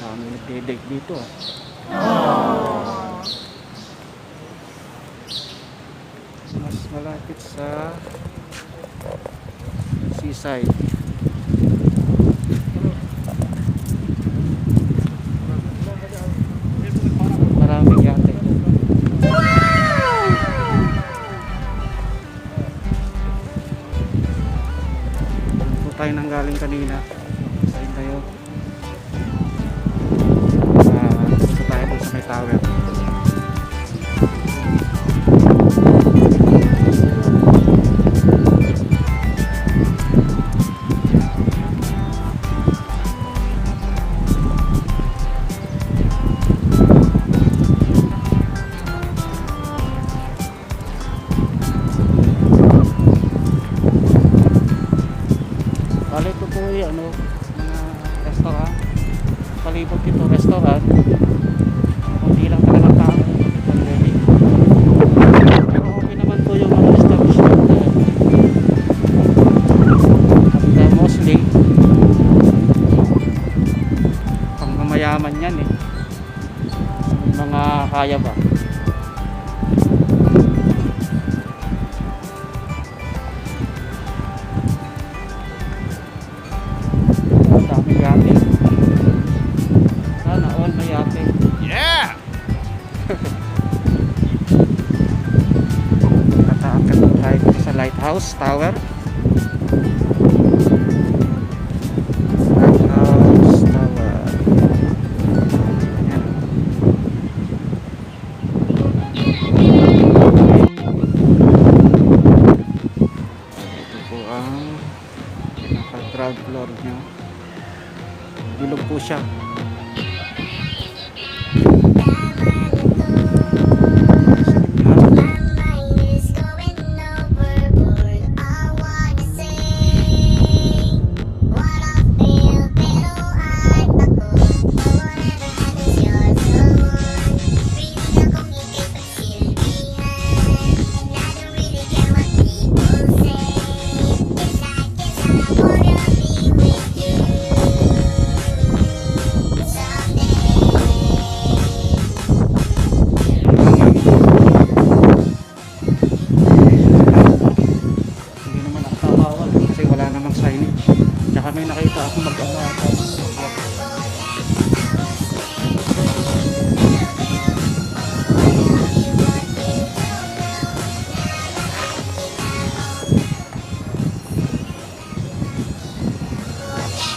Dami nagde-date dito. Mas malapit sa seaside. Maraming yate. Ito tayo nanggaling kanina. Saan tayo? Dito tayo kung sa may tower. Bali ito po yung mga restaurant. Palibot ito restaurant. Kunti lang talaga tao. Pero okay naman po yung mga establishment. At mostly pang mamayaman yan eh. Mga kaya ba? Dami yate. Sana all may yate. Yeah! Nataakat tayo sa lighthouse tower. Lighthouse tower. Ayan. Ito po ang pinaka-ground floor niya. Bilog po siya. May nakita ako mag-alakas.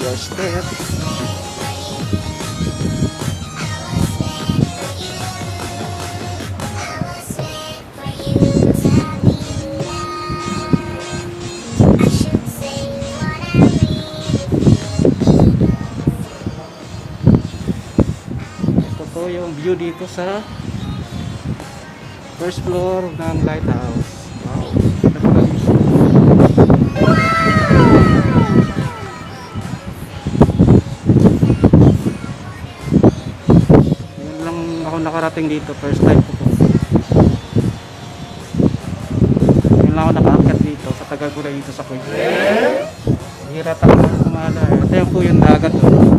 Your step. Yung view dito sa first floor ng lighthouse. Wow. Ngayon lang ako nakarating dito, first time ko po. Ngayon lang ako nakaakyat dito sa tagal ko na dito sa Kuwait. Hira talaga kumala eh. Ito yung po yung dagat doon.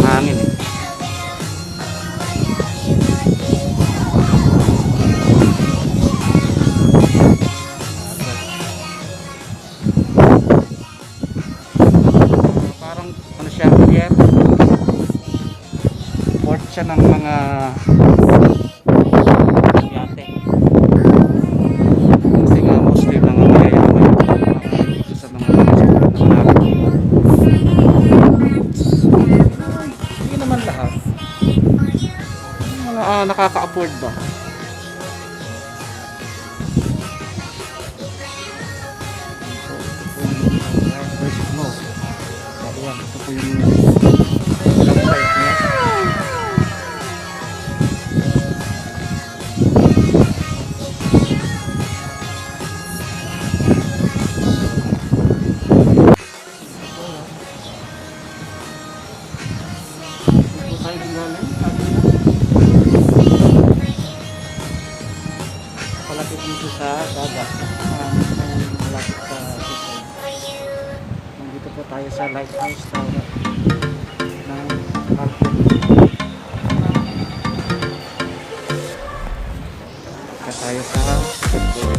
Hangin eh. Parang ano siya, port siya ng mga yate. Kasi nga mostly lang ang mayayaman sa mga hindi naman lahat. Nakaka-afford ba? Ito po yung site niya. Palapit dito sa dagat. Malapit sa tayo sa lighthouse tower ng Alpha. Punta tayo sa second floor.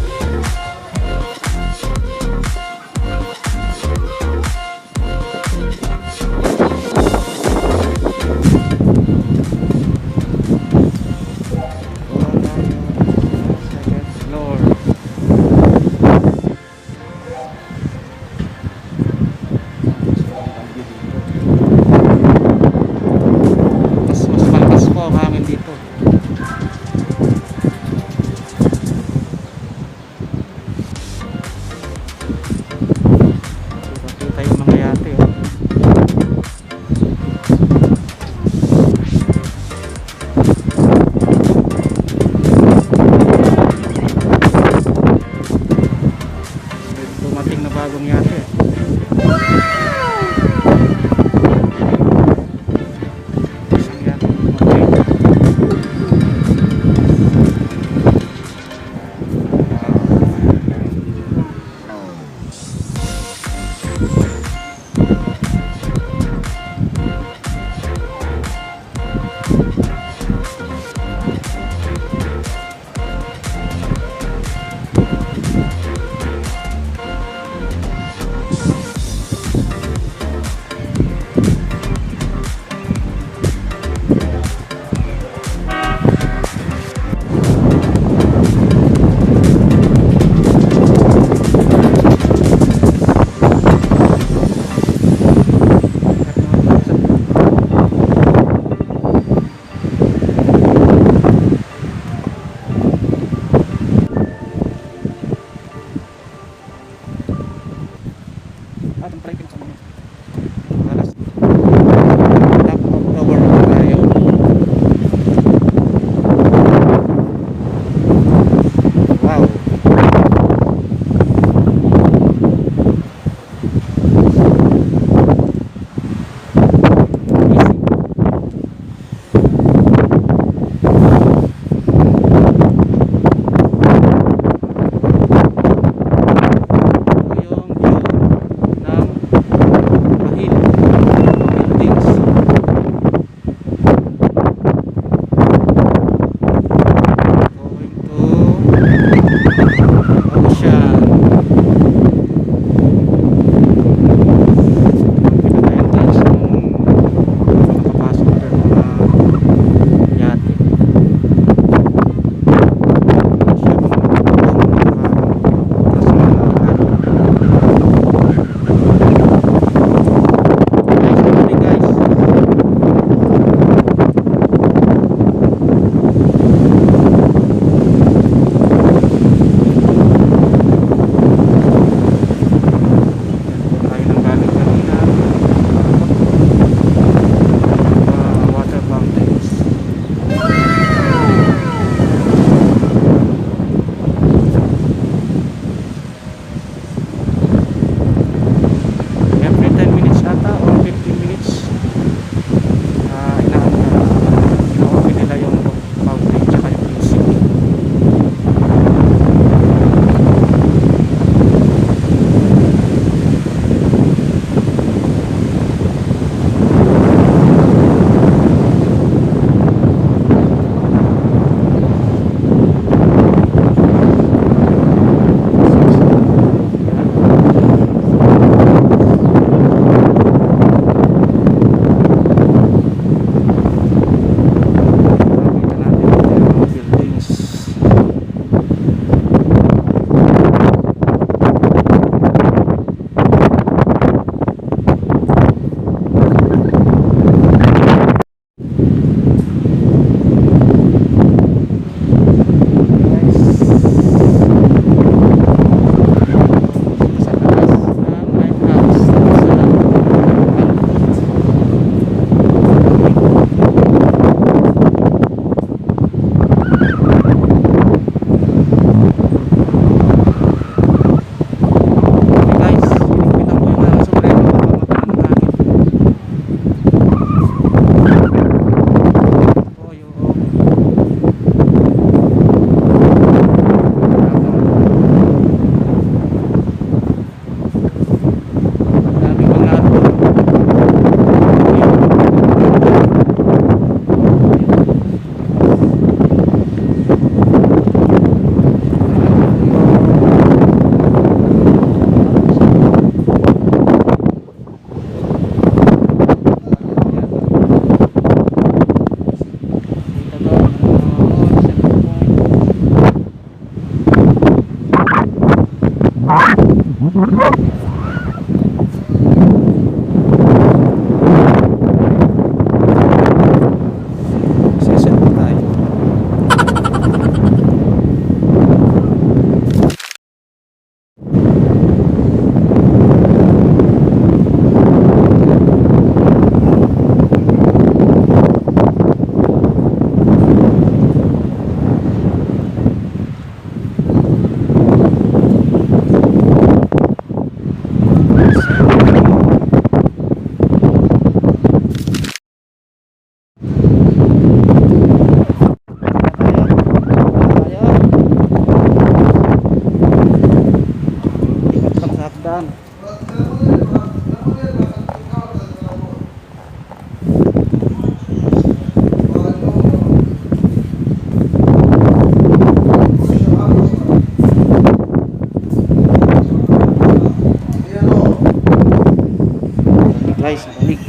Mas malakas po ang hangin dito. Kita yung mga yate, oh. May dumating na bagong yate. Isang yate dumating. Ang pala yung sa mga alas top of tower na tayo. Wow, yung view ng guys, lamig.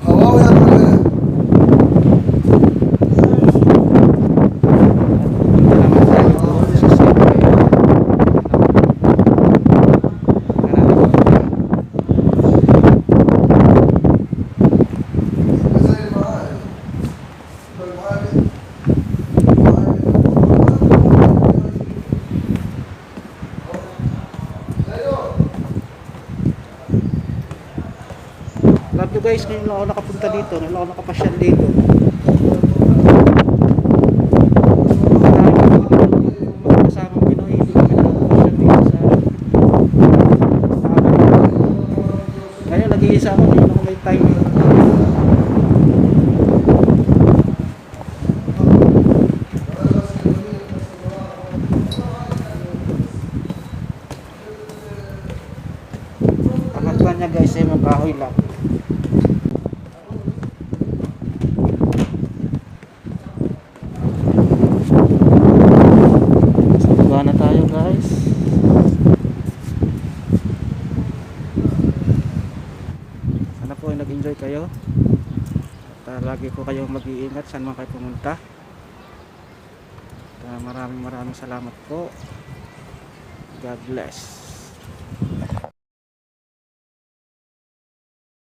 Hawaw yan talaga. Naman tayo doon sa siyempre. Love you guys, ngayon lang ako nakapunta dito, ngayon lang ako nakapasyal dito. Mga kasamang Pinoy, hindi kami nakapasyal dito sa ngayon nag-iisa ako, ngayon ako may time. Pangatlan niya guys ay mga kahoy lang. Na tayo guys. Sana po ay nag-enjoy kayo at lagi po kayong mag-iingat saan man kayo pumunta at maraming salamat po. God bless.